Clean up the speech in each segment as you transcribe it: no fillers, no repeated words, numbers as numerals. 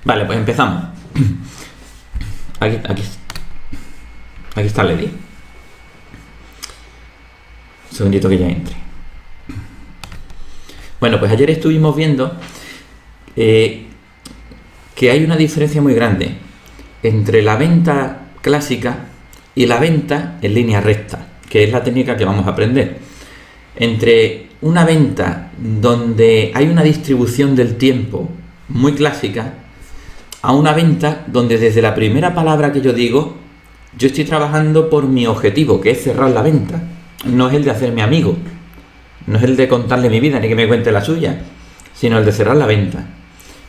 Vale, pues empezamos. Aquí está Lady. Un segundito que ya entre. Bueno, pues ayer estuvimos viendo que hay una diferencia muy grande entre la venta clásica y la venta en línea recta, que es la técnica que vamos a aprender. Entre una venta donde hay una distribución del tiempo muy clásica a una venta donde desde la primera palabra que yo digo, yo estoy trabajando por mi objetivo, que es cerrar la venta. No es el de hacerme amigo, no es el de contarle mi vida ni que me cuente la suya, sino el de cerrar la venta,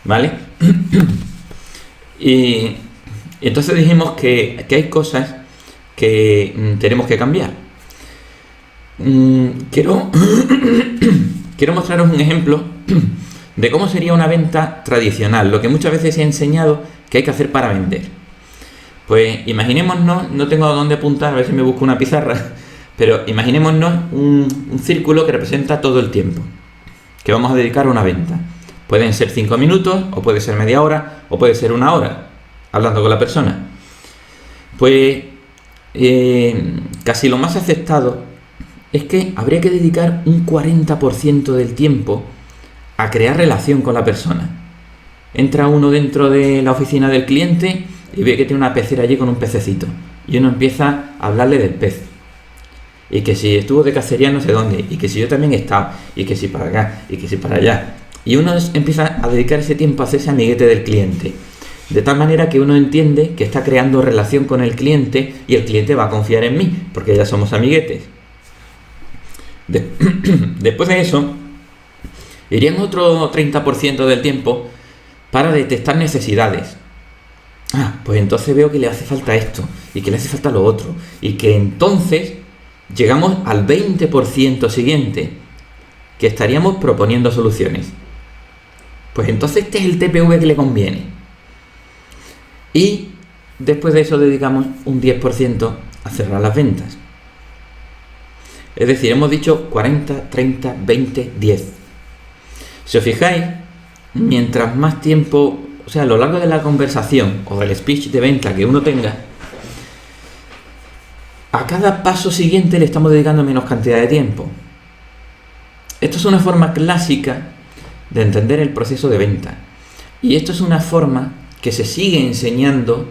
¿vale? Y entonces dijimos que hay cosas que tenemos que cambiar. Quiero mostraros un ejemplo de cómo sería una venta tradicional, lo que muchas veces he enseñado que hay que hacer para vender. Pues imaginémonos, no tengo a dónde apuntar, a ver si me busco una pizarra, pero imaginémonos un círculo que representa todo el tiempo que vamos a dedicar a una venta. Pueden ser 5 minutos, o puede ser media hora, o puede ser 1 hora, hablando con la persona. Pues casi lo más aceptado es que habría que dedicar un 40% del tiempo a crear relación con la persona. Entra uno dentro de la oficina del cliente y ve que tiene una pecera allí con un pececito. Y uno empieza a hablarle del pez. Y que si estuvo de cacería no sé dónde, y que si yo también he estado, y que si para acá, y que si para allá. Y uno empieza a dedicar ese tiempo a hacerse amiguete del cliente. De tal manera que uno entiende que está creando relación con el cliente y el cliente va a confiar en mí, porque ya somos amiguetes. Después de eso, irían otro 30% del tiempo para detectar necesidades. Pues entonces veo que le hace falta esto, y que le hace falta lo otro, y que entonces llegamos al 20% siguiente, que estaríamos proponiendo soluciones. Pues entonces este es el TPV que le conviene. Y después de eso dedicamos un 10% a cerrar las ventas. Es decir, hemos dicho 40, 30, 20, 10. Si os fijáis, mientras más tiempo, o sea, a lo largo de la conversación o del speech de venta que uno tenga, a cada paso siguiente le estamos dedicando menos cantidad de tiempo. Esto es una forma clásica de entender el proceso de venta. Y esto es una forma que se sigue enseñando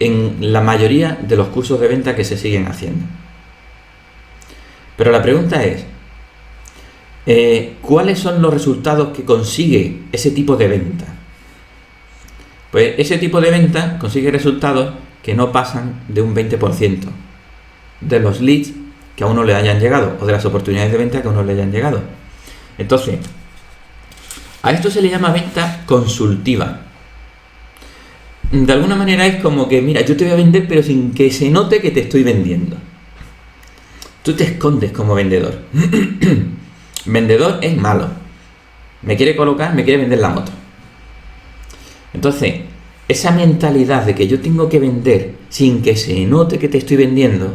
en la mayoría de los cursos de venta que se siguen haciendo. Pero la pregunta es, ¿cuáles son los resultados que consigue ese tipo de venta? Pues ese tipo de venta consigue resultados que no pasan de un 20% de los leads que a uno le hayan llegado, o de las oportunidades de venta que a uno le hayan llegado. Entonces, a esto se le llama venta consultiva. De alguna manera es como que, mira, yo te voy a vender pero sin que se note que te estoy vendiendo. Tú te escondes como vendedor. Vendedor es malo. Me quiere colocar, me quiere vender la moto. Entonces, esa mentalidad de que yo tengo que vender sin que se note que te estoy vendiendo,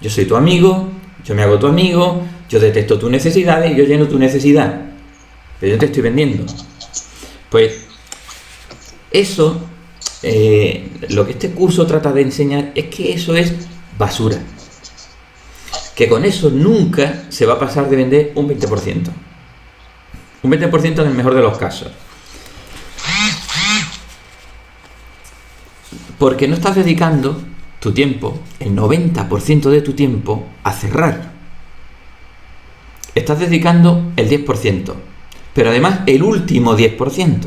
yo soy tu amigo, yo me hago tu amigo, yo detecto tus necesidades y yo lleno tu necesidad, pero yo te estoy vendiendo. Pues eso, lo que este curso trata de enseñar es que eso es basura. Que con eso nunca se va a pasar de vender un 20%. Un 20% en el mejor de los casos. Porque no estás dedicando tu tiempo, el 90% de tu tiempo, a cerrar. Estás dedicando el 10%, pero además el último 10%.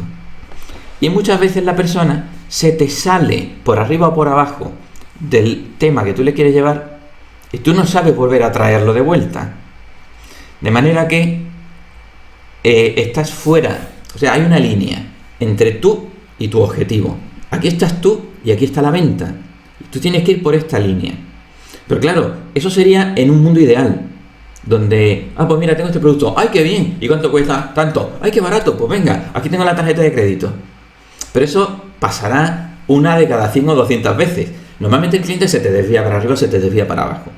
Y muchas veces la persona se te sale por arriba o por abajo del tema que tú le quieres llevar y tú no sabes volver a traerlo de vuelta. De manera que estás fuera, o sea, hay una línea entre tú y tu objetivo. Aquí estás tú y aquí está la venta. Tú tienes que ir por esta línea. Pero claro, eso sería en un mundo ideal, donde, pues mira, tengo este producto, ¡ay, qué bien! ¿Y cuánto cuesta? Tanto. ¡Ay, qué barato! Pues venga, aquí tengo la tarjeta de crédito. Pero eso pasará una de cada 100 o 200 veces. Normalmente el cliente se te desvía para arriba o se te desvía para abajo.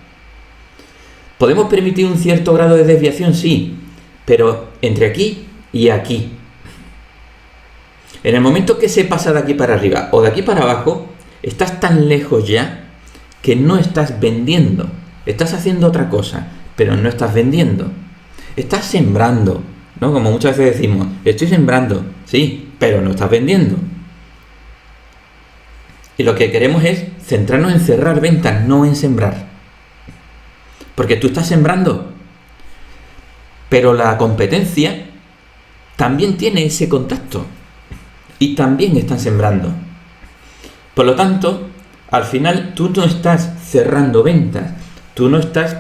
¿Podemos permitir un cierto grado de desviación? Sí, pero entre aquí y aquí. En el momento que se pasa de aquí para arriba o de aquí para abajo, estás tan lejos ya que no estás vendiendo. Estás haciendo otra cosa, pero no estás vendiendo. Estás sembrando, ¿no? Como muchas veces decimos, estoy sembrando, sí, pero no estás vendiendo. Y lo que queremos es centrarnos en cerrar ventas, no en sembrar. Porque tú estás sembrando, pero la competencia también tiene ese contacto y también están sembrando. Por lo tanto, al final tú no estás cerrando ventas, tú no estás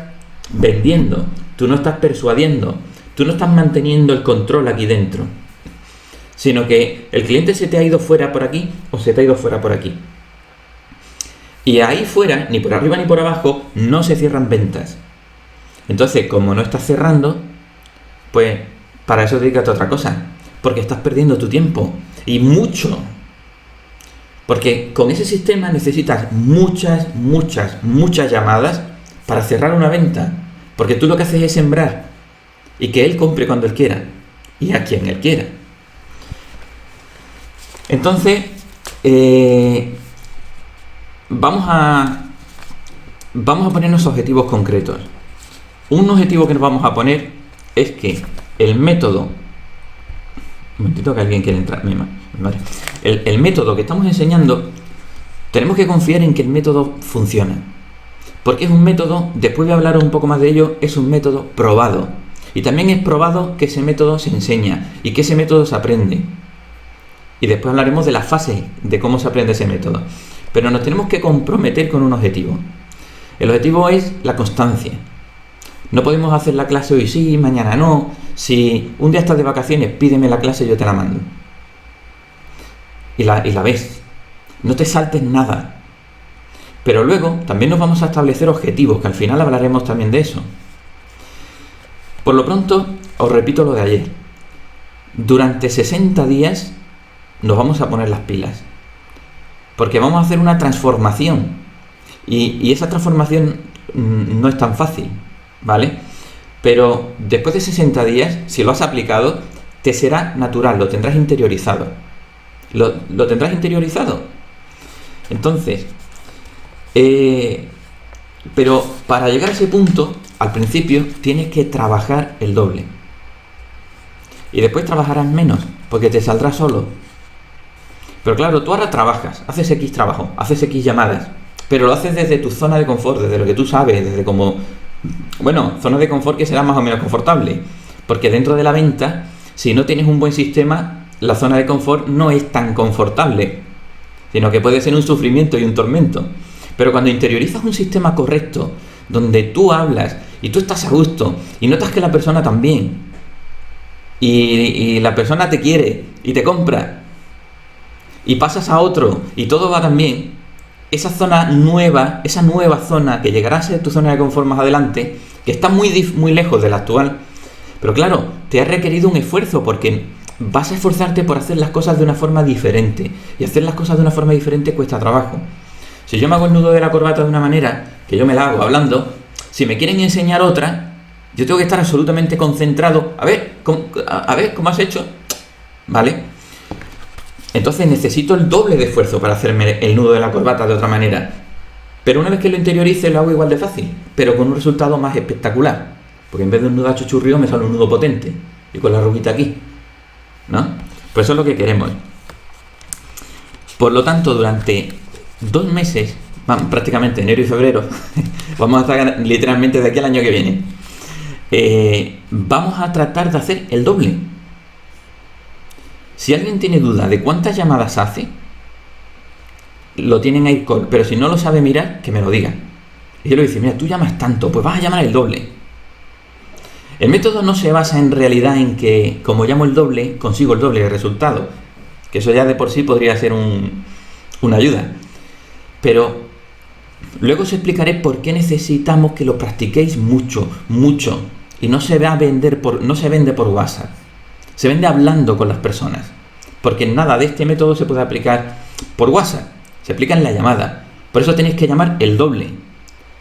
vendiendo, tú no estás persuadiendo, tú no estás manteniendo el control aquí dentro, sino que el cliente se te ha ido fuera por aquí o se te ha ido fuera por aquí. Y ahí fuera, ni por arriba ni por abajo, no se cierran ventas. Entonces, como no estás cerrando, pues para eso dedícate a otra cosa, porque estás perdiendo tu tiempo, y mucho. Porque con ese sistema necesitas muchas llamadas para cerrar una venta, porque tú lo que haces es sembrar, y que él compre cuando él quiera, y a quien él quiera. Entonces, vamos a ponernos objetivos concretos. Un objetivo que nos vamos a poner es que el método... Un momentito que alguien quiere entrar. Vale. El método que estamos enseñando, tenemos que confiar en que el método funciona. Porque es un método, después de hablar un poco más de ello, es un método probado. Y también es probado que ese método se enseña y que ese método se aprende. Y después hablaremos de las fases de cómo se aprende ese método. Pero nos tenemos que comprometer con un objetivo. El objetivo es la constancia. No podemos hacer la clase hoy sí, mañana no. Si un día estás de vacaciones, pídeme la clase y yo te la mando. Y la ves. No te saltes nada. Pero luego también nos vamos a establecer objetivos, que al final hablaremos también de eso. Por lo pronto, os repito lo de ayer. Durante 60 días nos vamos a poner las pilas. Porque vamos a hacer una transformación. Y esa transformación no es tan fácil, ¿vale? Pero después de 60 días, si lo has aplicado, te será natural, lo tendrás interiorizado. Lo tendrás interiorizado. Entonces, pero para llegar a ese punto, al principio, tienes que trabajar el doble. Y después trabajarás menos, porque te saldrá solo. Pero claro, tú ahora trabajas, haces X trabajo, haces X llamadas, pero lo haces desde tu zona de confort, desde lo que tú sabes, desde como... Bueno, zona de confort que será más o menos confortable, porque dentro de la venta, si no tienes un buen sistema, la zona de confort no es tan confortable, sino que puede ser un sufrimiento y un tormento. Pero cuando interiorizas un sistema correcto, donde tú hablas y tú estás a gusto y notas que la persona también, y la persona te quiere y te compra, y pasas a otro y todo va tan bien, esa zona nueva, esa nueva zona que llegará a ser tu zona de confort más adelante, que está muy lejos de la actual, pero claro, te ha requerido un esfuerzo porque vas a esforzarte por hacer las cosas de una forma diferente, y hacer las cosas de una forma diferente cuesta trabajo. Si yo me hago el nudo de la corbata de una manera, que yo me la hago hablando, si me quieren enseñar otra, yo tengo que estar absolutamente concentrado. A ver, ¿cómo has hecho? ¿Vale? Entonces necesito el doble de esfuerzo para hacerme el nudo de la corbata de otra manera. Pero una vez que lo interiorice, lo hago igual de fácil, pero con un resultado más espectacular. Porque en vez de un nudo chuchurrío, me sale un nudo potente. Y con la arruguita aquí, ¿no? Pues eso es lo que queremos. Por lo tanto, durante 2 meses, prácticamente enero y febrero, vamos a estar literalmente de aquí al año que viene, vamos a tratar de hacer el doble. Si alguien tiene duda de cuántas llamadas hace, lo tienen ahí, pero si no lo sabe mirar, que me lo diga. Y yo le digo, mira, tú llamas tanto, pues vas a llamar el doble. El método no se basa en realidad en que, como llamo el doble, consigo el doble de resultado. Que eso ya de por sí podría ser una ayuda. Pero luego os explicaré por qué necesitamos que lo practiquéis mucho. Y no se vende por WhatsApp. Se vende hablando con las personas, porque nada de este método se puede aplicar por WhatsApp, se aplica en la llamada. Por eso tenéis que llamar el doble,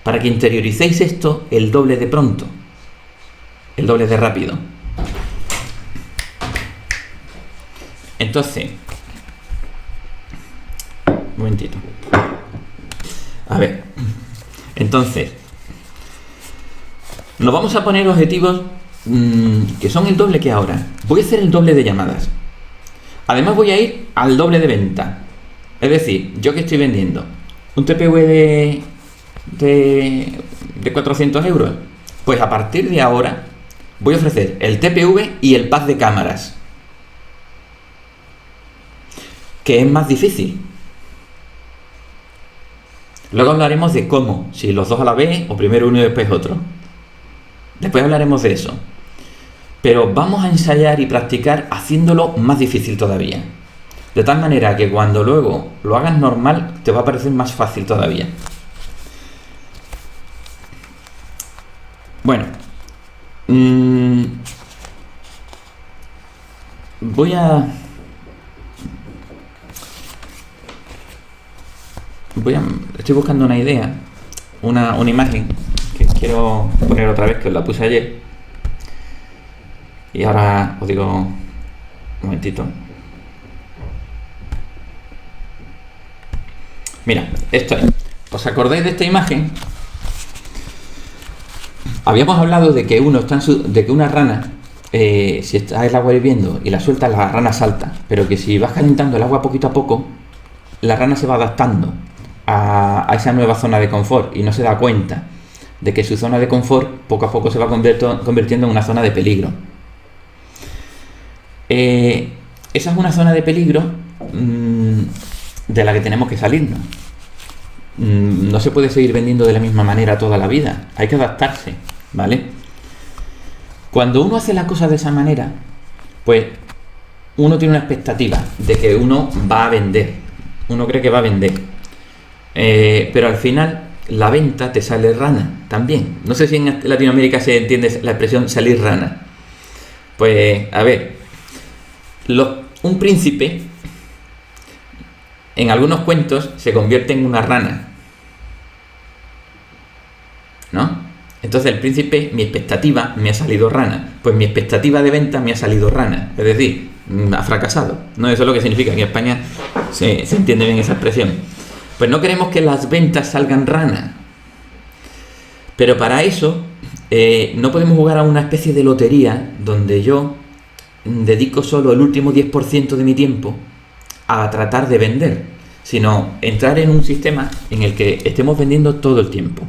para que interioricéis esto el doble de pronto, el doble de rápido. Entonces, Un momentito. A ver. Entonces, nos vamos a poner objetivos que son el doble que ahora. Voy a hacer el doble de llamadas. Además voy a ir al doble de venta. Es decir, yo que estoy vendiendo un TPV de 400 euros, pues a partir de ahora voy a ofrecer el TPV y el pack de cámaras, que es más difícil. Luego hablaremos de cómo, si los dos a la vez o primero uno y después otro. Después hablaremos de eso. Pero vamos a ensayar y practicar haciéndolo más difícil todavía. De tal manera que cuando luego lo hagas normal, te va a parecer más fácil todavía. Bueno. Estoy buscando una idea, una imagen que quiero poner otra vez, que os la puse ayer. Y ahora os digo un momentito. Mira, esto es. ¿Os acordáis de esta imagen? Habíamos hablado de que una rana, si está el agua hirviendo y la sueltas, la rana salta. Pero que si vas calentando el agua poquito a poco, la rana se va adaptando a esa nueva zona de confort y no se da cuenta de que su zona de confort poco a poco se va convirtiendo en una zona de peligro. Esa es una zona de peligro de la que tenemos que salirnos. No se puede seguir vendiendo de la misma manera toda la vida, hay que adaptarse, ¿vale? Cuando uno hace las cosas de esa manera, pues uno tiene una expectativa de que uno va a vender, uno cree que va a vender, pero al final la venta te sale rana también. No sé si en Latinoamérica se entiende la expresión salir rana. Pues a ver, un príncipe en algunos cuentos se convierte en una rana, ¿no? Entonces el príncipe, mi expectativa me ha salido rana, pues mi expectativa de venta me ha salido rana, es decir, ha fracasado. No, eso es lo que significa, que en España se entiende bien esa expresión. Pues no queremos que las ventas salgan rana, pero para eso no podemos jugar a una especie de lotería donde yo dedico solo el último 10% de mi tiempo a tratar de vender, sino entrar en un sistema en el que estemos vendiendo todo el tiempo.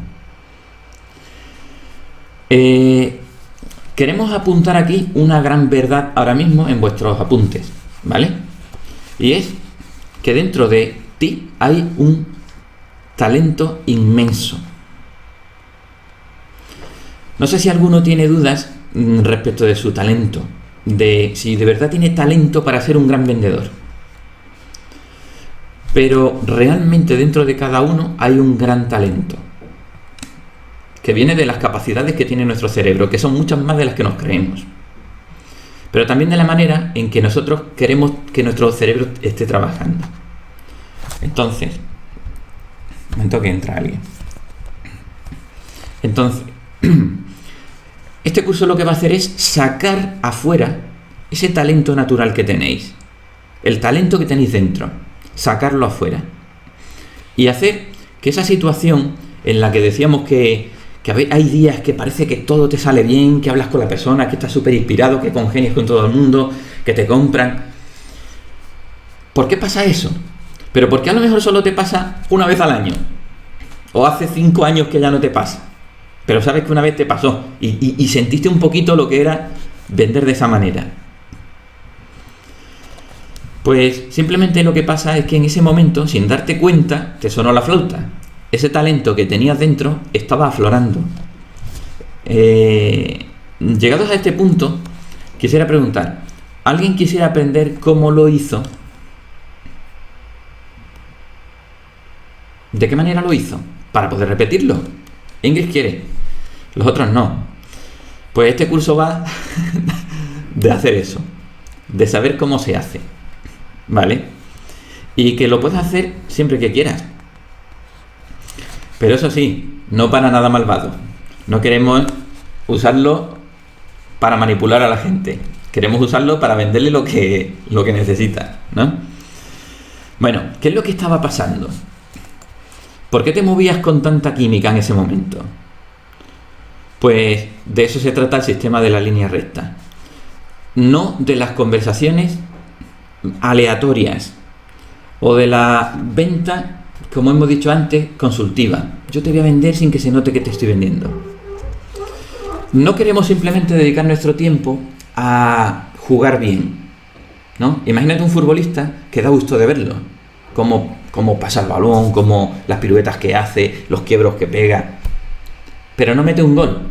Queremos apuntar aquí una gran verdad ahora mismo en vuestros apuntes, ¿vale? Y es que dentro de ti hay un talento inmenso. No sé si alguno tiene dudas respecto de su talento, de si de verdad tiene talento para ser un gran vendedor. Pero realmente dentro de cada uno hay un gran talento, que viene de las capacidades que tiene nuestro cerebro, que son muchas más de las que nos creemos. Pero también de la manera en que nosotros queremos que nuestro cerebro esté trabajando. Entonces, un momento que entra alguien. Entonces, este curso lo que va a hacer es sacar afuera ese talento natural que tenéis, el talento que tenéis dentro, sacarlo afuera y hacer que esa situación en la que decíamos que hay días que parece que todo te sale bien, que hablas con la persona, que estás súper inspirado, que congenias con todo el mundo, que te compran. ¿Por qué pasa eso? Pero porque a lo mejor solo te pasa una vez al año, o hace 5 años que ya no te pasa, pero sabes que una vez te pasó y sentiste un poquito lo que era vender de esa manera. Pues simplemente lo que pasa es que en ese momento, sin darte cuenta, te sonó la flauta. Ese talento que tenías dentro estaba aflorando. Llegados a este punto, quisiera preguntar, ¿alguien quisiera aprender cómo lo hizo? ¿De qué manera lo hizo? Para poder repetirlo. Ingrid quiere, los otros no. Pues este curso va de hacer eso, de saber cómo se hace, ¿vale? Y que lo puedes hacer siempre que quieras. Pero eso sí, no para nada malvado. No queremos usarlo para manipular a la gente. Queremos usarlo para venderle lo que necesita, ¿no? Bueno, ¿qué es lo que estaba pasando? ¿Por qué te movías con tanta química en ese momento? Pues de eso se trata el sistema de la línea recta. No de las conversaciones aleatorias o de la venta, como hemos dicho antes, consultiva. Yo te voy a vender sin que se note que te estoy vendiendo. No queremos simplemente dedicar nuestro tiempo a jugar bien, ¿no? Imagínate un futbolista que da gusto de verlo, cómo pasa el balón, cómo las piruetas que hace, los quiebros que pega, pero no mete un gol.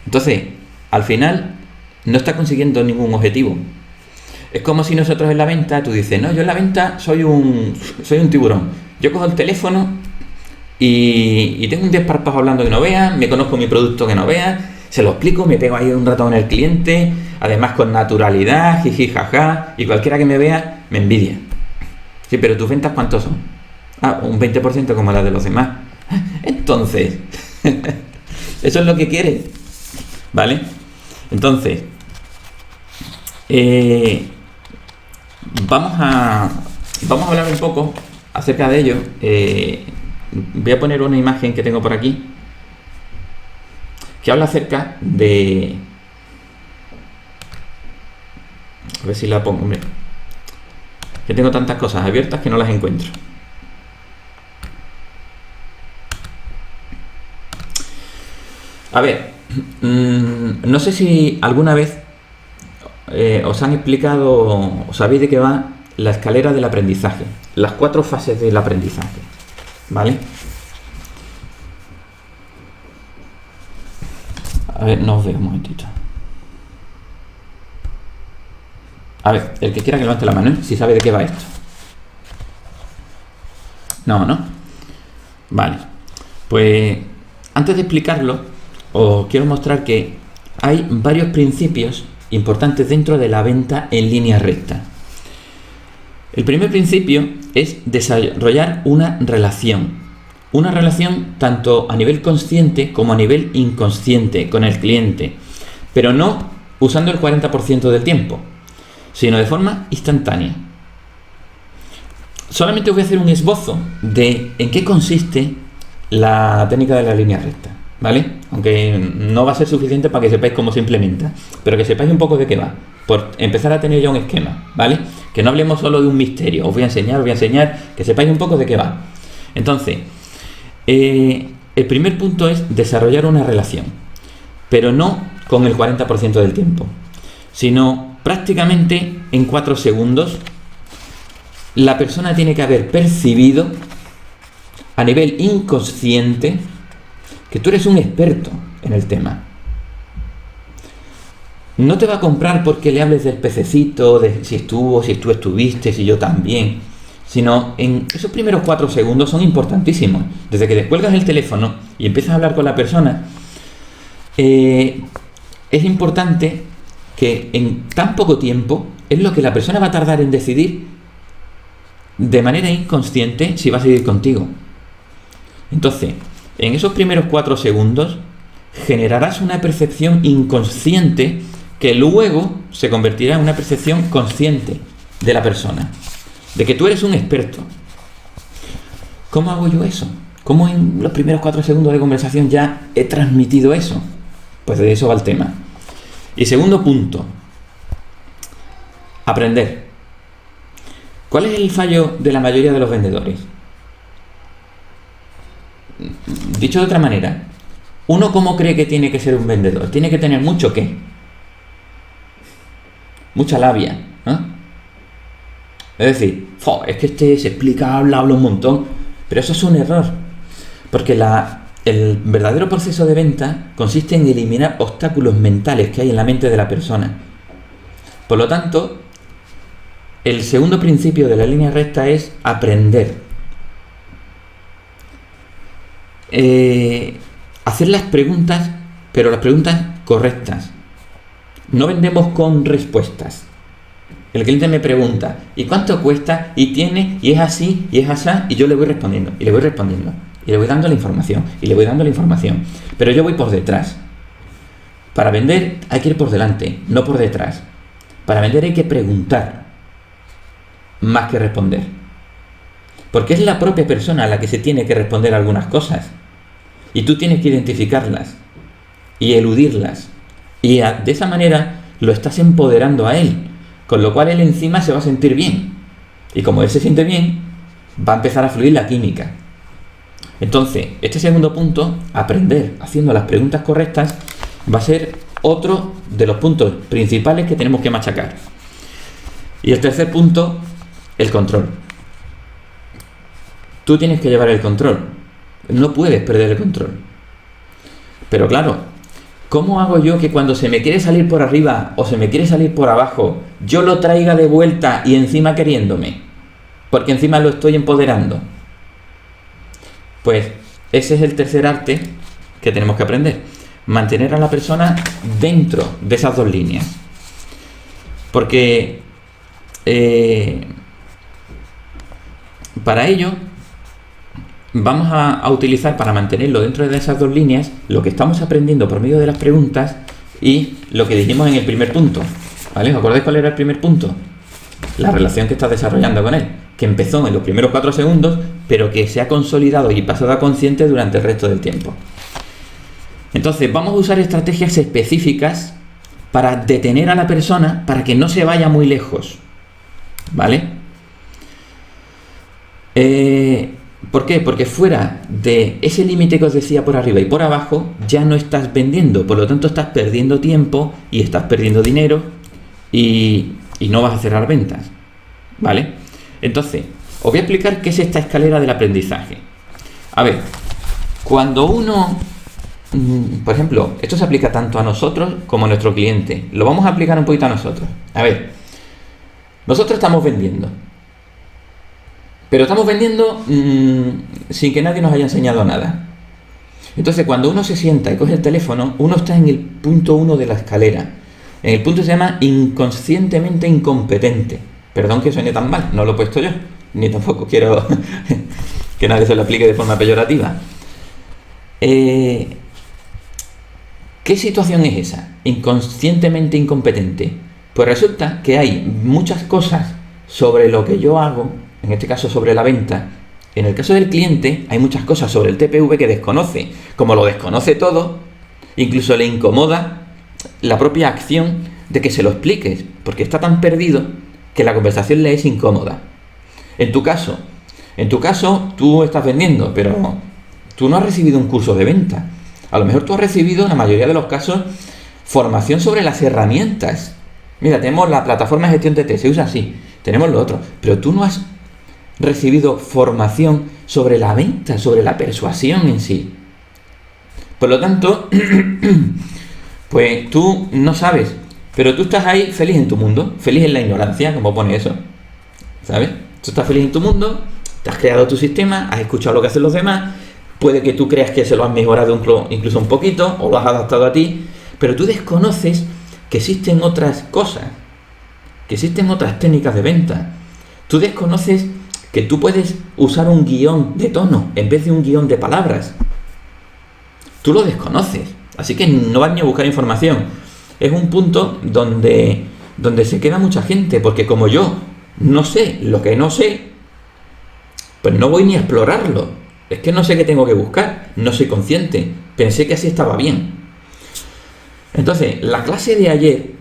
Entonces, al final, no está consiguiendo ningún objetivo. Es como si nosotros en la venta, tú dices, no, yo en la venta soy un tiburón. Yo cojo el teléfono y tengo un desparpajo hablando que no veas, me conozco mi producto que no veas, se lo explico, me pego ahí un rato con el cliente, además con naturalidad, jiji, jaja, y cualquiera que me vea me envidia. Sí, pero tus ventas, ¿cuántos son? Ah, un 20% como las de los demás. Entonces, eso es lo que quieres, ¿vale? Entonces, vamos a hablar un poco acerca de ello. Voy a poner una imagen que tengo por aquí que habla acerca de... A ver si la pongo, hombre. Que tengo tantas cosas abiertas que no las encuentro. A ver, no sé si alguna vez os han explicado, o sabéis de qué va la escalera del aprendizaje, las 4 fases del aprendizaje, ¿vale? A ver, no os veo un momentito. A ver, el que quiera que levante la mano, ¿eh? Si sabe de qué va esto. No, ¿no? Vale. Pues antes de explicarlo, os quiero mostrar que hay varios principios importantes dentro de la venta en línea recta. El primer principio es desarrollar una relación tanto a nivel consciente como a nivel inconsciente con el cliente, pero no usando el 40% del tiempo, sino de forma instantánea. Solamente os voy a hacer un esbozo de en qué consiste la técnica de la línea recta, ¿vale? Aunque no va a ser suficiente para que sepáis cómo se implementa, pero que sepáis un poco de qué va, por empezar a tener ya un esquema, ¿vale? Que no hablemos solo de un misterio, os voy a enseñar, que sepáis un poco de qué va. Entonces, el primer punto es desarrollar una relación, pero no con el 40% del tiempo, sino prácticamente en 4 segundos. La persona tiene que haber percibido a nivel inconsciente que tú eres un experto en el tema. No te va a comprar porque le hables del pececito, de si tú estuviste, si yo también, sino en esos primeros 4 segundos son importantísimos. Desde que descuelgas el teléfono y empiezas a hablar con la persona, es importante que en tan poco tiempo es lo que la persona va a tardar en decidir de manera inconsciente si va a seguir contigo. Entonces, en esos primeros 4 segundos generarás una percepción inconsciente que luego se convertirá en una percepción consciente de la persona, de que tú eres un experto. ¿Cómo hago yo eso? ¿Cómo en los primeros 4 segundos de conversación ya he transmitido eso? Pues de eso va el tema. Y segundo punto, aprender. ¿Cuál es el fallo de la mayoría de los vendedores? Dicho de otra manera, ¿uno cómo cree que tiene que ser un vendedor? Tiene que tener mucho ¿qué? Mucha labia, ¿no? Es decir, es que este se explica, habla un montón, pero eso es un error, porque el verdadero proceso de venta consiste en eliminar obstáculos mentales que hay en la mente de la persona. Por lo tanto, el segundo principio de la línea recta es aprender. Hacer las preguntas, pero las preguntas correctas. No vendemos con respuestas. El cliente me pregunta, ¿y cuánto cuesta? ¿Y tiene? ¿Y es así? ¿Y es así? Y yo le voy respondiendo, y le voy respondiendo, y le voy dando la información, y le voy dando la información. Pero yo voy por detrás. Para vender hay que ir por delante, no por detrás. Para vender hay que preguntar más que responder. Porque es la propia persona a la que se tiene que responder algunas cosas. Y tú tienes que identificarlas y eludirlas. Y de esa manera lo estás empoderando a él. Con lo cual él encima se va a sentir bien. Y como él se siente bien, va a empezar a fluir la química. Entonces, este segundo punto, aprender haciendo las preguntas correctas, va a ser otro de los puntos principales que tenemos que machacar. Y el tercer punto, el control. Tú tienes que llevar el control. No puedes perder el control. Pero claro, ¿cómo hago yo que cuando se me quiere salir por arriba o se me quiere salir por abajo, yo lo traiga de vuelta y encima queriéndome? Porque encima lo estoy empoderando. Pues ese es el tercer arte que tenemos que aprender. Mantener a la persona dentro de esas dos líneas. Porque para ello vamos a utilizar, para mantenerlo dentro de esas dos líneas, lo que estamos aprendiendo por medio de las preguntas y lo que dijimos en el primer punto. ¿Vale? ¿Os acordáis cuál era el primer punto? La relación que estás desarrollando con él, que empezó en los primeros 4 segundos, pero que se ha consolidado y pasado a consciente durante el resto del tiempo. Entonces, vamos a usar estrategias específicas para detener a la persona para que no se vaya muy lejos. ¿Vale? ¿Por qué? Porque fuera de ese límite que os decía por arriba y por abajo, ya no estás vendiendo, por lo tanto estás perdiendo tiempo y estás perdiendo dinero y no vas a cerrar ventas. ¿Vale? Entonces, os voy a explicar qué es esta escalera del aprendizaje. A ver, cuando uno, por ejemplo, esto se aplica tanto a nosotros como a nuestro cliente. Lo vamos a aplicar un poquito a nosotros. A ver, nosotros estamos vendiendo. Pero estamos vendiendo sin que nadie nos haya enseñado nada. Entonces, cuando uno se sienta y coge el teléfono, uno está en el punto 1 de la escalera. En el punto que se llama inconscientemente incompetente. Perdón que suene tan mal, no lo he puesto yo. Ni tampoco quiero que nadie se lo aplique de forma peyorativa. ¿Qué situación es esa? Inconscientemente incompetente. Pues resulta que hay muchas cosas sobre lo que yo hago, en este caso sobre la venta. En el caso del cliente hay muchas cosas sobre el TPV que desconoce. Como lo desconoce todo, incluso le incomoda la propia acción de que se lo expliques, porque está tan perdido que la conversación le es incómoda. En tu caso, tú estás vendiendo, pero tú no has recibido un curso de venta. A lo mejor tú has recibido, en la mayoría de los casos, formación sobre las herramientas. Mira, tenemos la plataforma de gestión TT, se usa así, tenemos lo otro, pero tú no has recibido formación sobre la venta, sobre la persuasión en sí. Por lo tanto, pues tú no sabes, pero tú estás ahí feliz en tu mundo, feliz en la ignorancia, como pone eso, ¿sabes? Tú estás feliz en tu mundo, te has creado tu sistema, has escuchado lo que hacen los demás, puede que tú creas que se lo has mejorado incluso un poquito, o lo has adaptado a ti, pero tú desconoces que existen otras cosas, que existen otras técnicas de venta. Tú desconoces que tú puedes usar un guión de tono en vez de un guión de palabras. Tú lo desconoces, así que no vas ni a buscar información. Es un punto donde se queda mucha gente, porque como yo no sé lo que no sé, pues no voy ni a explorarlo. Es que no sé qué tengo que buscar, no soy consciente, pensé que así estaba bien. Entonces, la clase de ayer,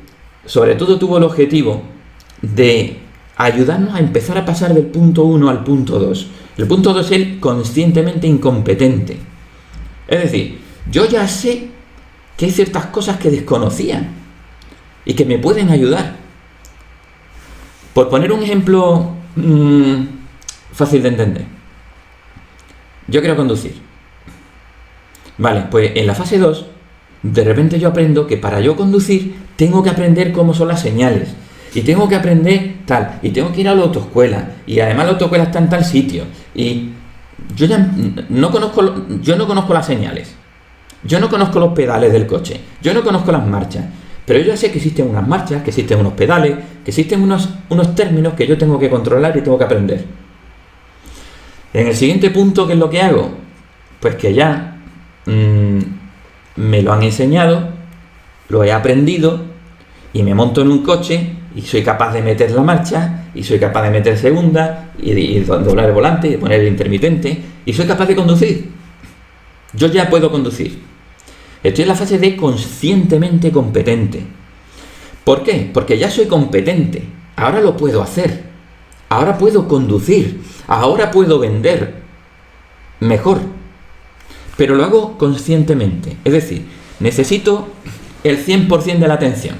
sobre todo tuvo el objetivo de ayudarnos a empezar a pasar del punto 1 al punto 2. El punto 2 es el conscientemente incompetente. Es decir, yo ya sé que hay ciertas cosas que desconocía y que me pueden ayudar. Por poner un ejemplo fácil de entender. Yo quiero conducir. Vale, pues en la fase 2, de repente yo aprendo que para yo conducir tengo que aprender cómo son las señales. Y tengo que aprender tal. Y tengo que ir a la autoescuela. Y además la autoescuela está en tal sitio. Y yo ya no conozco las señales. Yo no conozco los pedales del coche. Yo no conozco las marchas. Pero yo ya sé que existen unas marchas, que existen unos pedales, que existen unos términos que yo tengo que controlar y tengo que aprender. En el siguiente punto, ¿qué es lo que hago? Pues que ya me lo han enseñado, lo he aprendido y me monto en un coche y soy capaz de meter la marcha, y soy capaz de meter segunda, y doblar el volante, y poner el intermitente, y soy capaz de conducir. Yo ya puedo conducir. Estoy en la fase de conscientemente competente. ¿Por qué? Porque ya soy competente. Ahora lo puedo hacer. Ahora puedo conducir. Ahora puedo vender mejor. Pero lo hago conscientemente. Es decir, necesito el 100% de la atención.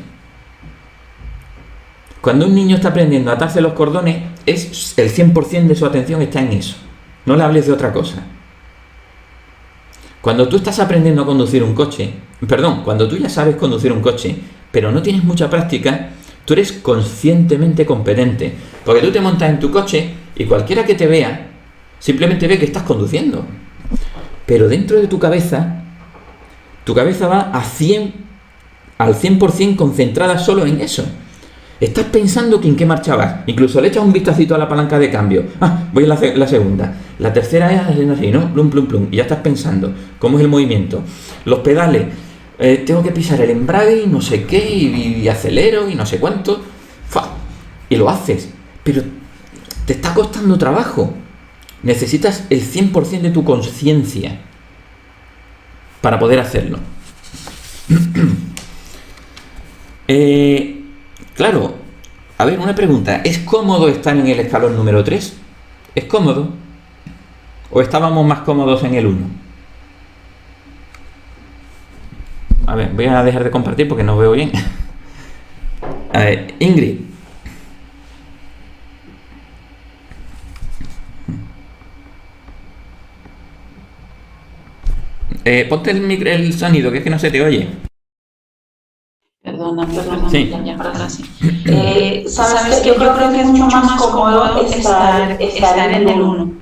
Cuando un niño está aprendiendo a atarse los cordones, es el 100% de su atención está en eso. No le hables de otra cosa. Cuando tú estás aprendiendo a conducir un coche, cuando tú ya sabes conducir un coche, pero no tienes mucha práctica, tú eres conscientemente competente. Porque tú te montas en tu coche y cualquiera que te vea, simplemente ve que estás conduciendo. Pero dentro de tu cabeza va al 100% concentrada solo en eso. Estás pensando que en qué marcha vas. Incluso le echas un vistacito a la palanca de cambio. Voy en la segunda. La tercera es haciendo así, ¿no? Plum, plum, plum. Y ya estás pensando cómo es el movimiento. Los pedales. Tengo que pisar el embrague y no sé qué. Y acelero y no sé cuánto. ¡Fa! Y lo haces. Pero te está costando trabajo. Necesitas el 100% de tu conciencia para poder hacerlo. Claro, a ver, una pregunta. ¿Es cómodo estar en el escalón número 3? ¿Es cómodo? ¿O estábamos más cómodos en el 1? A ver, voy a dejar de compartir porque no veo bien. A ver, Ingrid. Ponte el sonido, que es que no se te oye. Perdona, sí. ya ahora sí. Sabes que yo creo que es mucho más cómodo estar en el 1,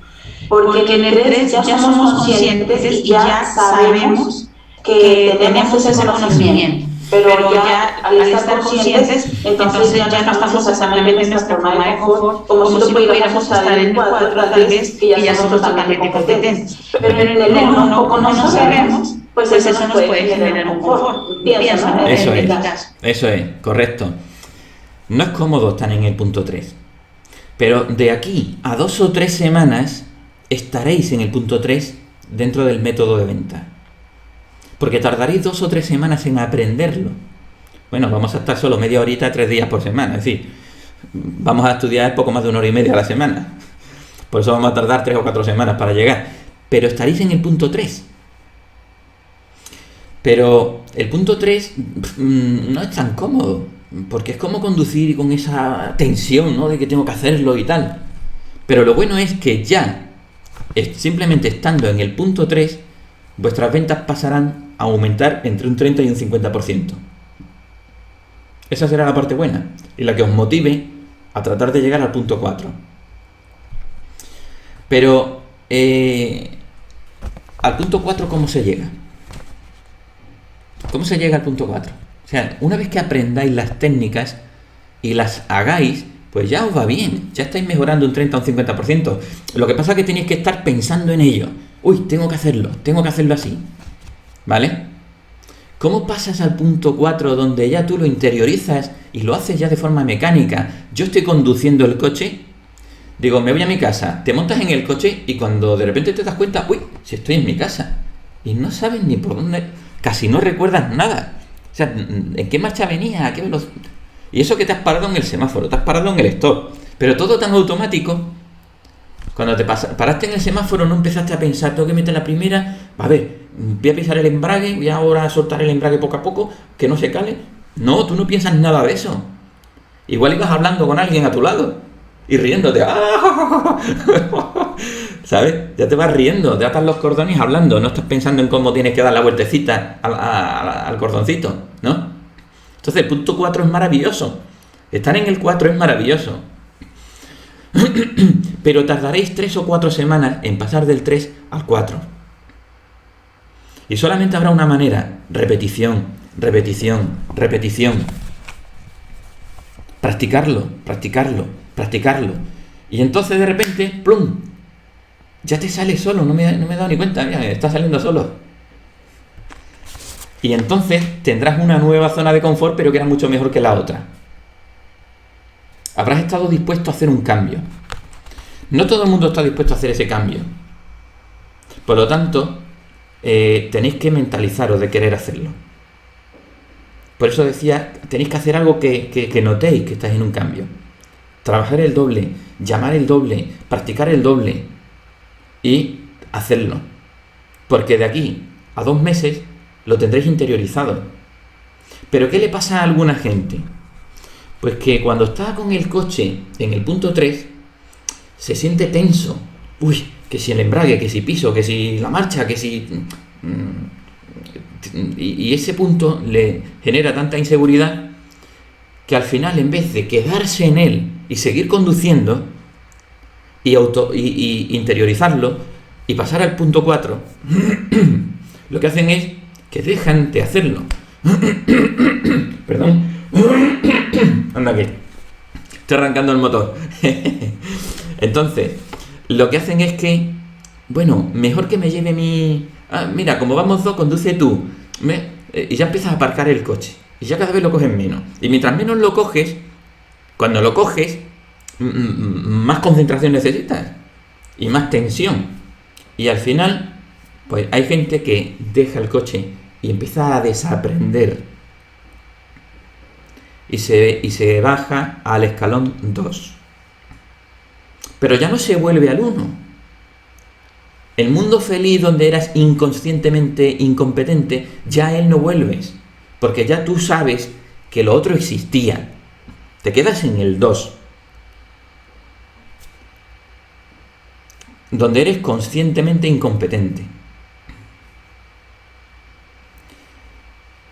porque en el 3 ya somos conscientes y ya sabemos que tenemos ese conocimiento, pero ya al estar conscientes, entonces ya no estamos exactamente en nuestra forma de confort, como si lo pudiéramos estar en el 4 tal vez, que ya somos totalmente competentes. Pero en el 1, como no sabemos, pues eso nos puede generar un confort. Piensa, Eso es, correcto. No es cómodo estar en el punto 3. Pero de aquí a 2 o 3 semanas estaréis en el punto 3 dentro del método de venta. Porque tardaréis 2 o 3 semanas en aprenderlo. Bueno, vamos a estar solo media horita, 3 días por semana. Es decir, vamos a estudiar poco más de 1 hora y media a la semana. Por eso vamos a tardar 3 o 4 semanas para llegar. Pero estaréis en el punto 3. Pero el punto 3 no es tan cómodo, porque es como conducir y con esa tensión, ¿no?, de que tengo que hacerlo y tal. Pero lo bueno es que ya, simplemente estando en el punto 3, vuestras ventas pasarán a aumentar entre un 30 y un 50%. Esa será la parte buena y la que os motive a tratar de llegar al punto 4. Pero al punto 4, ¿cómo se llega? ¿Cómo se llega al punto 4? O sea, una vez que aprendáis las técnicas y las hagáis, pues ya os va bien, ya estáis mejorando un 30 o un 50%. Lo que pasa es que tenéis que estar pensando en ello. Uy, tengo que hacerlo así. ¿Vale? ¿Cómo pasas al punto 4 donde ya tú lo interiorizas y lo haces ya de forma mecánica? Yo estoy conduciendo el coche, digo, me voy a mi casa, te montas en el coche y cuando de repente te das cuenta, uy, si estoy en mi casa, y no sabes ni por dónde, casi no recuerdas nada. O sea, ¿en qué marcha venía? ¿A qué velocidad? Y eso que te has parado en el semáforo, te has parado en el stop, pero todo tan automático. Cuando te paraste en el semáforo no empezaste a pensar, tengo que meter la primera, a ver, voy a pisar el embrague, voy ahora a soltar el embrague poco a poco, que no se cale. No, tú no piensas nada de eso. Igual ibas hablando con alguien a tu lado y riéndote. ¿Sabes? Ya te vas riendo, te atas los cordones hablando, no estás pensando en cómo tienes que dar la vueltecita al cordoncito, ¿no? Entonces el punto 4 es maravilloso. Estar en el 4 es maravilloso. Pero tardaréis 3 o 4 semanas en pasar del 3 al 4. Y solamente habrá una manera: repetición, repetición, repetición. Practicarlo, practicarlo, practicarlo. Y entonces de repente, ¡plum!, ya te sale solo, no me he dado ni cuenta, mira, está saliendo solo. Y entonces tendrás una nueva zona de confort, pero que era mucho mejor que la otra. habrás estado dispuesto a hacer un cambio. No todo el mundo está dispuesto a hacer ese cambio. Por lo tanto, tenéis que mentalizaros de querer hacerlo. Por eso decía, tenéis que hacer algo que notéis que estáis en un cambio. Trabajar el doble, llamar el doble, practicar el doble y hacerlo. Porque de aquí a 2 meses lo tendréis interiorizado. Pero ¿qué le pasa a alguna gente? Pues que cuando está con el coche en el punto 3, se siente tenso. Uy, que si el embrague, que si piso, que si la marcha, que si... Y ese punto le genera tanta inseguridad que al final, en vez de quedarse en él y seguir conduciendo y interiorizarlo y pasar al punto 4, lo que hacen es que dejan de hacerlo. Perdón. Anda aquí. Estoy arrancando el motor. Entonces, lo que hacen es que, bueno, mejor que me lleve mi... mira, como vamos 2, conduce tú. Y ya empiezas a aparcar el coche. Y ya cada vez lo coges menos. Y mientras menos lo coges, cuando lo coges, más concentración necesitas. Y más tensión. Y al final, pues hay gente que deja el coche y empieza a desaprender. Y se baja al escalón 2. Pero ya no se vuelve al 1. El mundo feliz donde eras inconscientemente incompetente, ya a él no vuelves. Porque ya tú sabes que lo otro existía. Te quedas en el 2. Donde eres conscientemente incompetente.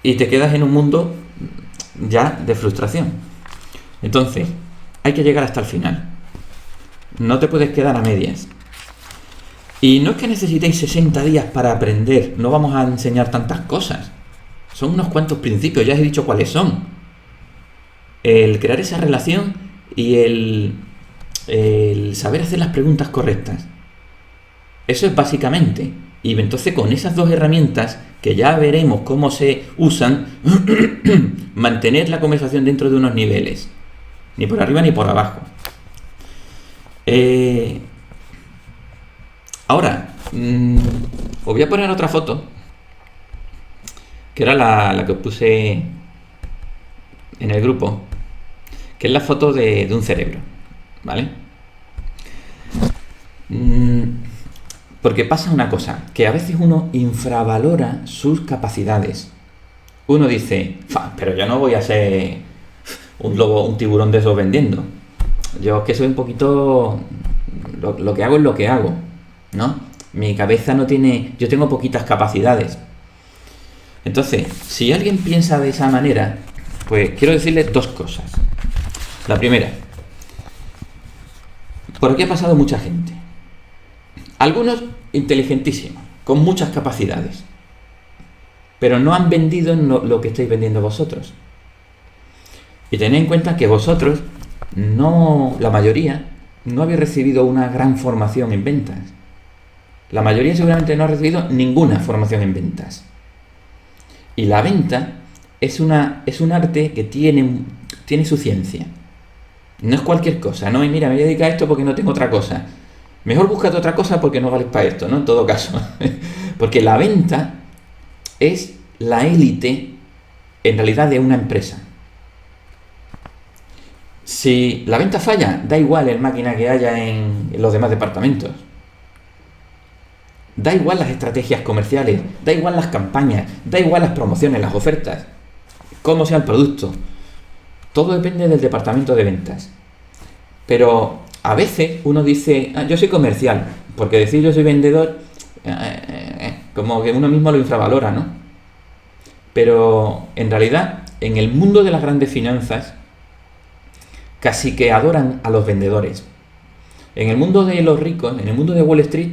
Y te quedas en un mundo ya de frustración. Entonces, hay que llegar hasta el final. No te puedes quedar a medias. Y no es que necesitéis 60 días para aprender. No vamos a enseñar tantas cosas. Son unos cuantos principios, ya os he dicho cuáles son. El crear esa relación y el saber hacer las preguntas correctas. Eso es básicamente. Y entonces con esas 2 herramientas, que ya veremos cómo se usan, mantener la conversación dentro de unos niveles. Ni por arriba ni por abajo. Ahora, os voy a poner otra foto, que era la que os puse en el grupo, que es la foto de un cerebro, ¿vale? Porque pasa una cosa, que a veces uno infravalora sus capacidades. Uno dice, pero yo no voy a ser un lobo, un tiburón de esos vendiendo. Yo es que soy un poquito... Lo que hago es lo que hago, ¿no? Mi cabeza no tiene... Yo tengo poquitas capacidades. Entonces, si alguien piensa de esa manera, pues quiero decirle 2 cosas. La primera, por aquí ha pasado mucha gente. Algunos inteligentísimos, con muchas capacidades, pero no han vendido en lo que estáis vendiendo vosotros. Y tened en cuenta que vosotros, la mayoría, no habéis recibido una gran formación en ventas. La mayoría seguramente no ha recibido ninguna formación en ventas. Y la venta es un arte que tiene su ciencia. No es cualquier cosa, no, y mira, me voy a dedicar a esto porque no tengo otra cosa. Mejor búscate otra cosa porque no vales para esto, ¿no? En todo caso. Porque la venta es la élite, en realidad, de una empresa. Si la venta falla, da igual el máquina que haya en los demás departamentos. Da igual las estrategias comerciales, da igual las campañas, da igual las promociones, las ofertas, cómo sea el producto. Todo depende del departamento de ventas. Pero a veces uno dice, yo soy comercial, porque decir yo soy vendedor, como que uno mismo lo infravalora, ¿no? Pero en realidad, en el mundo de las grandes finanzas, casi que adoran a los vendedores. En el mundo de los ricos, en el mundo de Wall Street,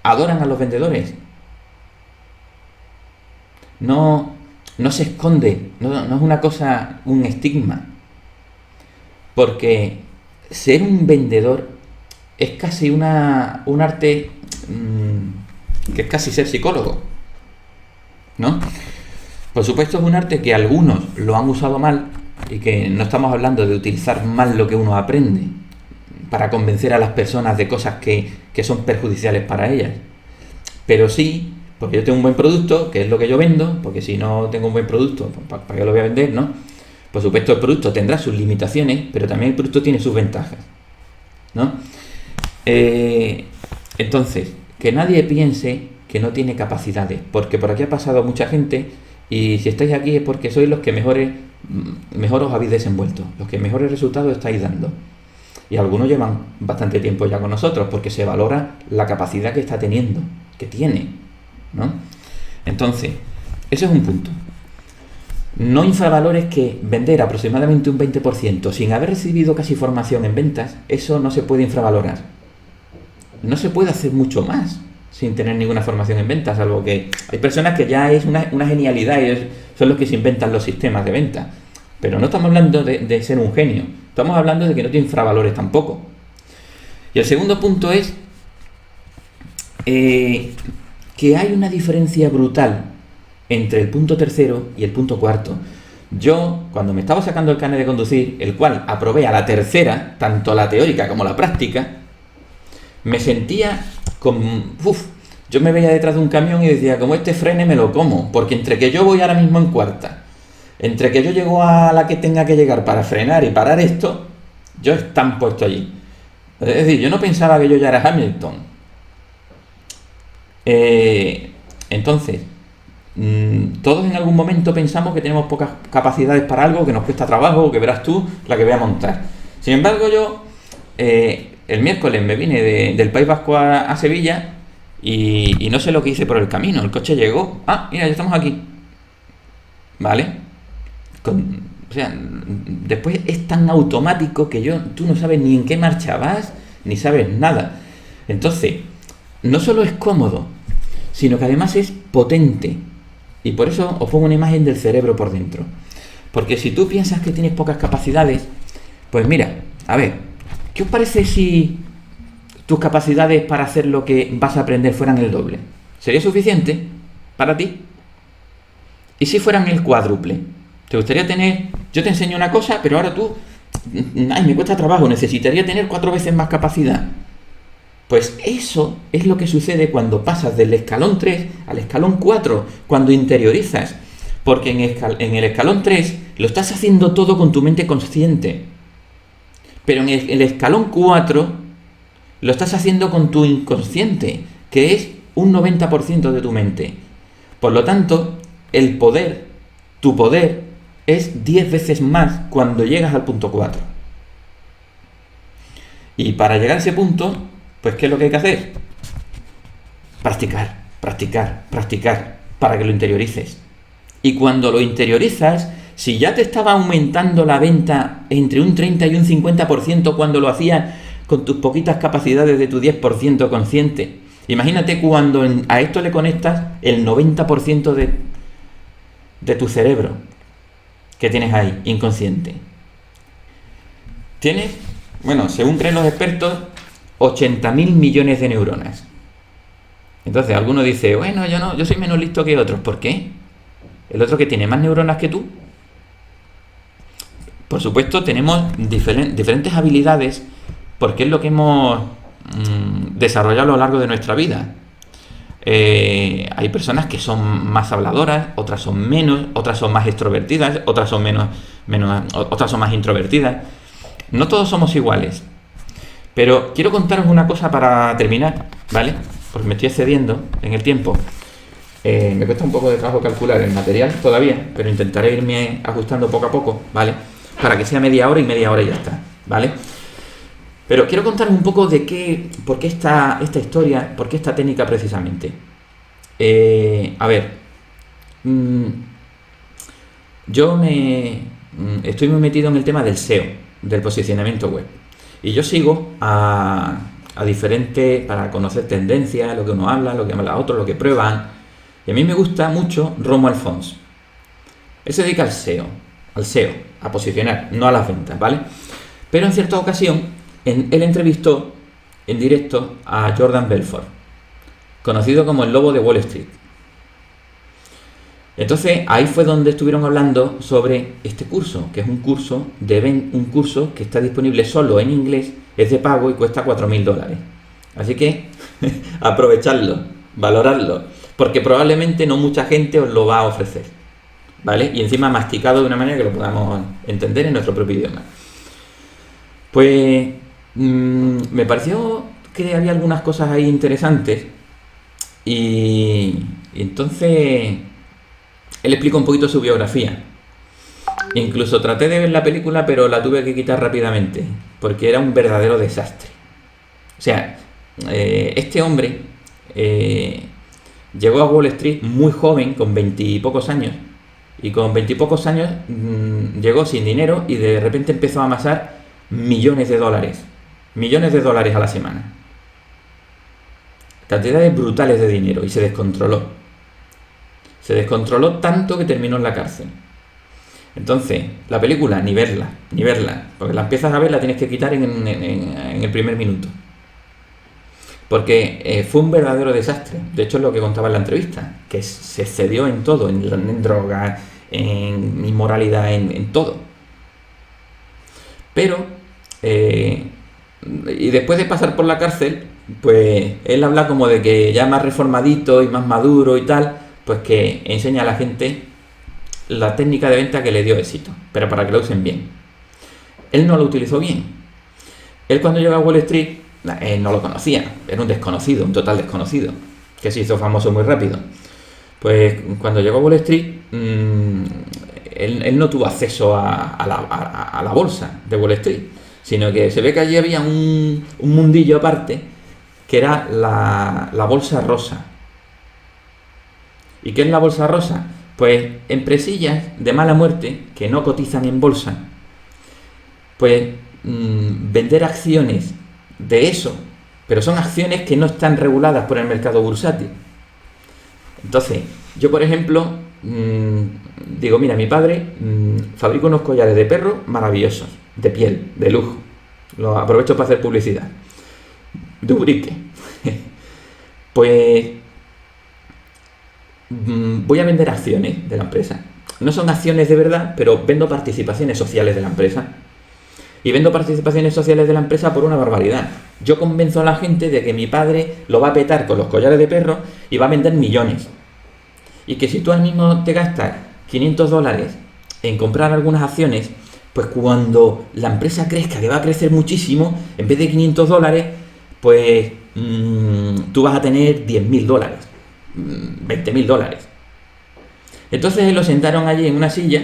adoran a los vendedores. No se esconde, no es una cosa, un estigma. Porque ser un vendedor es casi un arte que es casi ser psicólogo, ¿no? Por supuesto es un arte que algunos lo han usado mal y que no estamos hablando de utilizar mal lo que uno aprende para convencer a las personas de cosas que son perjudiciales para ellas. Pero sí, porque yo tengo un buen producto, que es lo que yo vendo, porque si no tengo un buen producto, ¿para qué lo voy a vender, no? Por supuesto, el producto tendrá sus limitaciones, pero también el producto tiene sus ventajas, ¿no? Entonces, que nadie piense que no tiene capacidades, porque por aquí ha pasado mucha gente y si estáis aquí es porque sois los que mejor os habéis desenvuelto, los que mejores resultados estáis dando. Y algunos llevan bastante tiempo ya con nosotros porque se valora la capacidad que está teniendo, que tiene, ¿no? Entonces, ese es un punto. No infravalores que vender aproximadamente un 20% sin haber recibido casi formación en ventas, eso no se puede infravalorar. No se puede hacer mucho más sin tener ninguna formación en ventas, salvo que hay personas que ya es una genialidad, ellos son los que se inventan los sistemas de venta. Pero no estamos hablando de ser un genio, estamos hablando de que no te infravalores tampoco. Y el segundo punto es que hay una diferencia brutal entre el punto tercero y el punto cuarto. Yo, cuando me estaba sacando el carnet de conducir, el cual aprobé a la tercera, tanto la teórica como la práctica, me sentía yo me veía detrás de un camión y decía, como este frene me lo como, porque entre que yo voy ahora mismo en cuarta, entre que yo llego a la que tenga que llegar para frenar y parar esto, yo están puesto allí. Es decir, yo no pensaba que yo ya era Hamilton. Entonces, todos en algún momento pensamos que tenemos pocas capacidades para algo, que nos cuesta trabajo, que verás tú la que voy a montar. Sin embargo, yo el miércoles me vine del País Vasco a Sevilla y no sé lo que hice por el camino. El coche llegó. Ah, mira, ya estamos aquí. ¿Vale? O sea, después es tan automático que tú no sabes ni en qué marcha vas, ni sabes nada. Entonces, no solo es cómodo, sino que además es potente. Y por eso os pongo una imagen del cerebro por dentro. Porque si tú piensas que tienes pocas capacidades, pues mira, a ver, ¿qué os parece si tus capacidades para hacer lo que vas a aprender fueran el doble? ¿Sería suficiente para ti? ¿Y si fueran el cuádruple? ¿Te gustaría tener... Yo te enseño una cosa, pero ahora tú... Ay, me cuesta trabajo, necesitaría tener 4 veces más capacidad. Pues eso es lo que sucede cuando pasas del escalón 3 al escalón 4, cuando interiorizas. Porque en el escalón 3 lo estás haciendo todo con tu mente consciente. Pero en el escalón 4 lo estás haciendo con tu inconsciente, que es un 90% de tu mente. Por lo tanto, tu poder, es 10 veces más cuando llegas al punto 4. Y para llegar a ese punto, pues ¿qué es lo que hay que hacer? Practicar, practicar, practicar, para que lo interiorices. Y cuando lo interiorizas, si ya te estaba aumentando la venta entre un 30 y un 50% cuando lo hacías con tus poquitas capacidades de tu 10% consciente, imagínate cuando a esto le conectas el 90% de tu cerebro que tienes ahí, inconsciente. Tienes, bueno, según creen los expertos, 80.000 millones de neuronas. Entonces alguno dice, bueno, yo soy menos listo que otros. ¿Por qué? ¿El otro que tiene más neuronas que tú? Por supuesto, tenemos diferentes habilidades porque es lo que hemos desarrollado a lo largo de nuestra vida. Hay personas que son más habladoras, otras son menos, otras son más extrovertidas, otras son otras son más introvertidas. No todos somos iguales. Pero quiero contaros una cosa para terminar, ¿vale? Porque me estoy excediendo en el tiempo. Me cuesta un poco de trabajo calcular el material todavía, pero intentaré irme ajustando poco a poco, ¿vale? Para que sea media hora y media hora y ya está, ¿vale? Pero quiero contaros un poco por qué esta historia, por qué esta técnica precisamente. A ver, yo estoy muy metido en el tema del SEO, del posicionamiento web. Y yo sigo a diferentes, para conocer tendencias, lo que uno habla, lo que habla otro, lo que prueban. Y a mí me gusta mucho Romo Alfons. Él se dedica al SEO, a posicionar, no a las ventas, ¿vale? Pero en cierta ocasión, él entrevistó en directo a Jordan Belfort, conocido como el Lobo de Wall Street. Entonces ahí fue donde estuvieron hablando sobre este curso, que es un curso que está disponible solo en inglés, es de pago y cuesta $4.000. Así que aprovechadlo, valorarlo, porque probablemente no mucha gente os lo va a ofrecer, ¿vale? Y encima masticado de una manera que lo podamos entender en nuestro propio idioma. Pues me pareció que había algunas cosas ahí interesantes y entonces él explica un poquito su biografía. Incluso traté de ver la película, pero la tuve que quitar rápidamente, porque era un verdadero desastre. O sea, este hombre llegó a Wall Street muy joven, con 20 y pocos años, y con 20 y pocos años llegó sin dinero y de repente empezó a amasar millones de dólares a la semana. Cantidades brutales de dinero, y se descontroló. Se descontroló tanto que terminó en la cárcel. Entonces, la película, ni verla, porque la empiezas a ver, la tienes que quitar en el primer minuto. Porque fue un verdadero desastre. De hecho, es lo que contaba en la entrevista, que se excedió en todo, en drogas, en inmoralidad, en todo. Pero, y después de pasar por la cárcel, pues él habla como de que ya más reformadito y más maduro y tal, pues que enseña a la gente la técnica de venta que le dio éxito, pero para que lo usen bien. Él no lo utilizó bien. Él cuando llegó a Wall Street, no lo conocía, era un desconocido, un total desconocido, que se hizo famoso muy rápido. Pues cuando llegó a Wall Street, él no tuvo acceso a la bolsa de Wall Street, sino que se ve que allí había un mundillo aparte, que era la bolsa rosa. ¿Y qué es la bolsa rosa? Pues empresillas de mala muerte que no cotizan en bolsa, pues vender acciones de eso, pero son acciones que no están reguladas por el mercado bursátil. Entonces, yo por ejemplo, digo, mira, mi padre fabrica unos collares de perro maravillosos, de piel, de lujo. Lo aprovecho para hacer publicidad. De Ubrique. Pues voy a vender acciones de la empresa. No son acciones de verdad, pero vendo participaciones sociales de la empresa. Y vendo participaciones sociales de la empresa por una barbaridad. Yo convenzo a la gente de que mi padre lo va a petar con los collares de perro y va a vender millones. Y que si tú al mismo te gastas $500 en comprar algunas acciones, pues cuando la empresa crezca, que va a crecer muchísimo, en vez de $500, pues tú vas a tener $10.000, $20.000. Entonces lo sentaron allí en una silla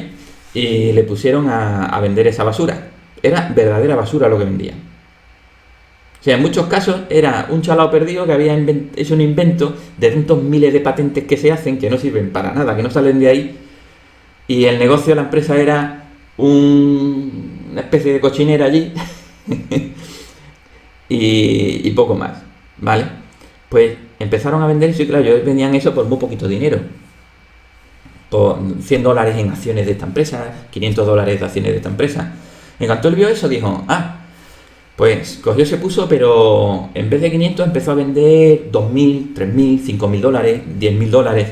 y le pusieron a vender esa basura. Era verdadera basura lo que vendía. O sea, en muchos casos era un chalao perdido que había hecho un invento de tantos miles de patentes que se hacen que no sirven para nada, que no salen de ahí. Y el negocio de la empresa era una especie de cochinera allí y poco más, ¿vale? Pues empezaron a vender eso y claro, ellos vendían eso por muy poquito dinero. Por $100 en acciones de esta empresa, $500 de acciones de esta empresa. En cuanto él vio eso, dijo, pues cogió, se puso, pero en vez de 500 empezó a vender 2.000, 3.000, 5.000 $10.000.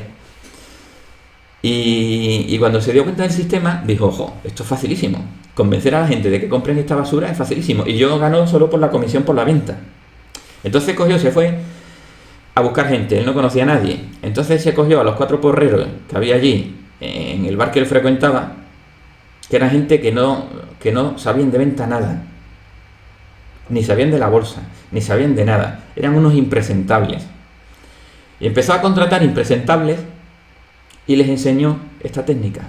Y cuando se dio cuenta del sistema, dijo, ojo, esto es facilísimo. Convencer a la gente de que compren esta basura es facilísimo. Y yo gano solo por la comisión por la venta. Entonces cogió, se fue a buscar gente, él no conocía a nadie. Entonces se cogió a los 4 porreros que había allí, en el bar que él frecuentaba, que era gente que no sabían de venta nada. Ni sabían de la bolsa, ni sabían de nada. Eran unos impresentables. Y empezó a contratar impresentables y les enseñó esta técnica.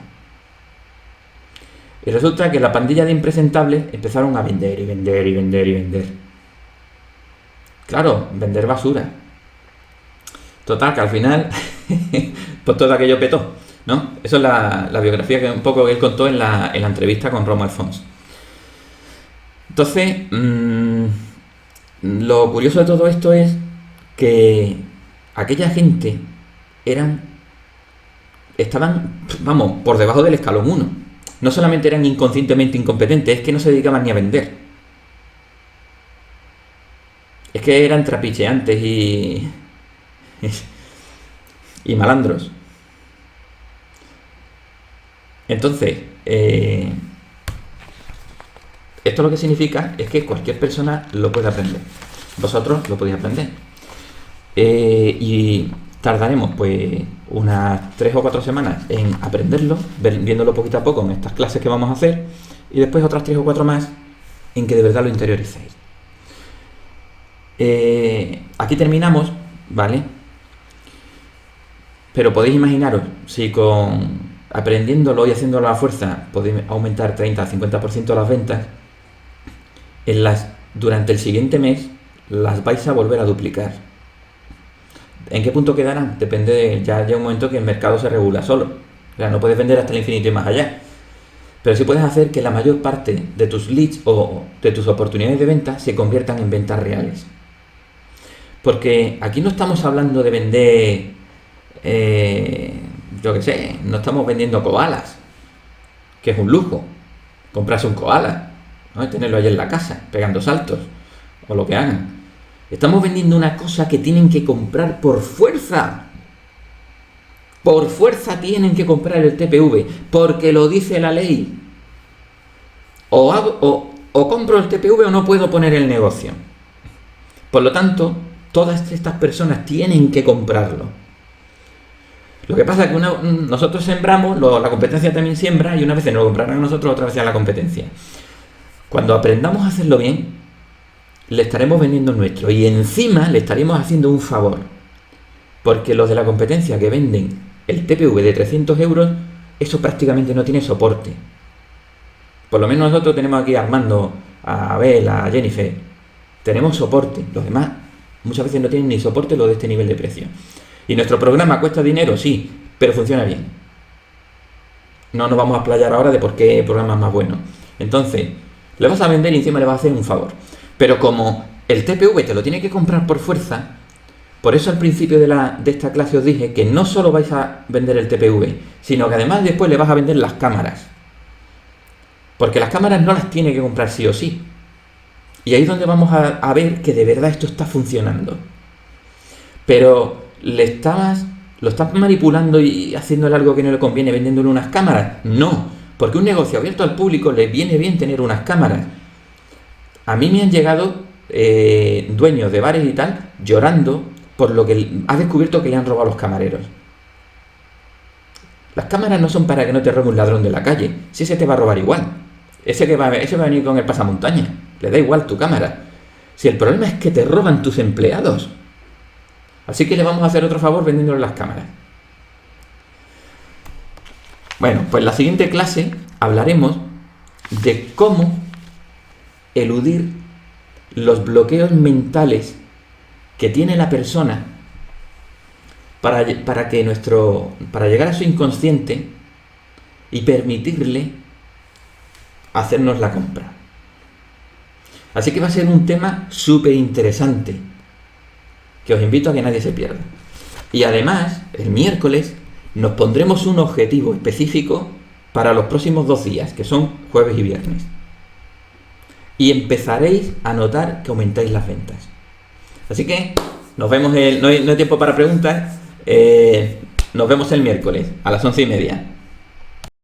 Y resulta que la pandilla de impresentables empezaron a vender y vender y vender y vender. Claro, vender basura. Total, que al final, pues todo aquello petó, ¿no? Eso es la biografía que un poco él contó en la entrevista con Romo Alfons. Entonces, lo curioso de todo esto es que aquella gente estaban, vamos, por debajo del escalón 1. No solamente eran inconscientemente incompetentes, es que no se dedicaban ni a vender. Es que eran trapicheantes y malandros. Entonces, esto lo que significa es que cualquier persona lo puede aprender. Vosotros lo podéis aprender. Y tardaremos pues unas 3 o 4 semanas en aprenderlo, viéndolo poquito a poco en estas clases que vamos a hacer, y después otras 3 o 4 más en que de verdad lo interioricéis. Aquí terminamos, ¿vale? Pero podéis imaginaros, si aprendiéndolo y haciéndolo a la fuerza podéis aumentar 30-50% las ventas, durante el siguiente mes las vais a volver a duplicar. ¿En qué punto quedarán? Depende, ya llega un momento que el mercado se regula solo. O sea, no puedes vender hasta el infinito y más allá. Pero sí puedes hacer que la mayor parte de tus leads o de tus oportunidades de venta se conviertan en ventas reales. Porque aquí no estamos hablando de vender, yo qué sé, no estamos vendiendo koalas, que es un lujo. Comprarse un koala, ¿no? Y tenerlo allí en la casa, pegando saltos, o lo que hagan. Estamos vendiendo una cosa que tienen que comprar por fuerza. Por fuerza tienen que comprar el TPV, porque lo dice la ley. O compro el TPV o no puedo poner el negocio. Por lo tanto, todas estas personas tienen que comprarlo. Lo que pasa es que nosotros sembramos, la competencia también siembra, y una vez nos lo comprarán a nosotros, otra vez a la competencia. Cuando aprendamos a hacerlo bien, le estaremos vendiendo el nuestro, y encima le estaremos haciendo un favor, porque los de la competencia que venden el TPV de 300 euros, eso prácticamente no tiene soporte. Por lo menos nosotros tenemos aquí a Armando, a Abel, a Jennifer, tenemos soporte. Los demás muchas veces no tienen ni soporte lo de este nivel de precio. Y nuestro programa cuesta dinero, sí, pero funciona bien. No nos vamos a explayar ahora de por qué el programa es más bueno. Entonces, le vas a vender y encima le vas a hacer un favor. Pero como el TPV te lo tiene que comprar por fuerza, por eso al principio de esta clase os dije que no solo vais a vender el TPV, sino que además después le vas a vender las cámaras. Porque las cámaras no las tiene que comprar sí o sí. Y ahí es donde vamos a ver que de verdad esto está funcionando. Pero lo estás manipulando y haciéndole algo que no le conviene, vendiéndole unas cámaras. No, porque un negocio abierto al público le viene bien tener unas cámaras. A mí me han llegado dueños de bares y tal llorando por lo que ha descubierto que le han robado los camareros. Las cámaras no son para que no te robe un ladrón de la calle. Si ese te va a robar igual. Ese va a venir con el pasamontaña. Le da igual tu cámara. Si el problema es que te roban tus empleados. Así que le vamos a hacer otro favor vendiéndole las cámaras. Bueno, pues en la siguiente clase hablaremos de cómo eludir los bloqueos mentales que tiene la persona para llegar a su inconsciente y permitirle hacernos la compra. Así que va a ser un tema súper interesante que os invito a que nadie se pierda. Y además, el miércoles nos pondremos un objetivo específico para los próximos 2 días, que son jueves y viernes. Y empezaréis a notar que aumentáis las ventas. Así que nos vemos, no hay tiempo para preguntas, nos vemos el miércoles a las 11:30.